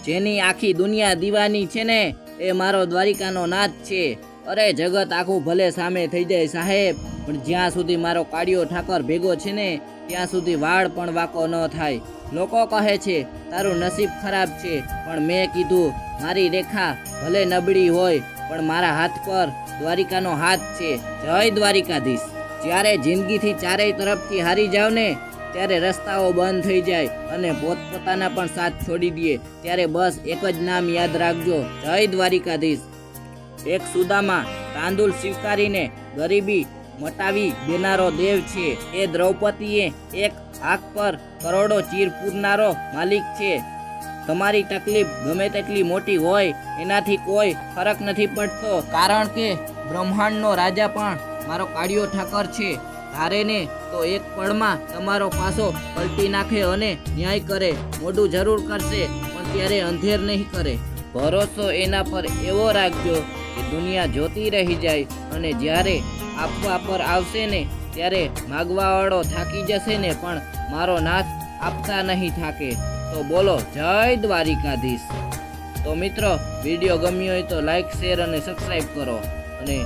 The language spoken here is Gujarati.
જેની આખી દુનિયા દીવાની છે ને એ મારો દ્વારિકાનો નાથ છે। અરે જગત આખું ભલે સામે થઈ જાય સાહેબ, પણ જ્યાં સુધી મારો કાળિયો ઠાકર ભેગો છે ને ત્યાં સુધી વાળ પણ વાંકો ન થાય। લોકો કહે છે તારું નસીબ ખરાબ છે, પણ મેં કીધું મારી રેખા ભલે નબળી હોય પણ મારા હાથ પર દ્વારિકાનો હાથ છે। જય દ્વારિકાધીશ। જ્યારે જિંદગીથી ચારેય તરફથી હારી જાવ ને ત્યારે રસ્તાઓ બંધ થઈ જાય અને પોતપોતાના પણ સાથ છોડી દે, ત્યારે બસ એક જ નામ યાદ રાખજો, જય દ્વારિકાધીશ। એક સુદામા તાંદુલ સ્વીકારીને ગરીબી મટાવી દેનારો દેવ છે। એ દ્રૌપદીએ એક આંખ પર કરોડો ચીર પૂરનારો માલિક છે। તમારી તકલીફ ગમે તેટલી મોટી હોય એનાથી કોઈ ફરક નથી પડતો, કારણ કે બ્રહ્માંડનો રાજા પણ મારો કાળિયો ઠાકર છે। ધારે ને તો એક પળમાં તમારો પાસો પલટી નાખે અને ન્યાય કરે। મોઢું જરૂર કરશે પણ ત્યારે અંધેર નહીં કરે। ભરોસો એના પર એવો રાખજો કે દુનિયા જોતી રહી જાય, અને જ્યારે આપવા પર આવશે ને ત્યારે માગવાવાળો થાકી જશે ને પણ મારો નાથ આપતા નહીં થાકે। તો બોલો જય દ્વારિકાધીશ। તો મિત્રો વિડીયો ગમ્યો હોય તો લાઈક, શેર અને સબસ્ક્રાઈબ કરો, અને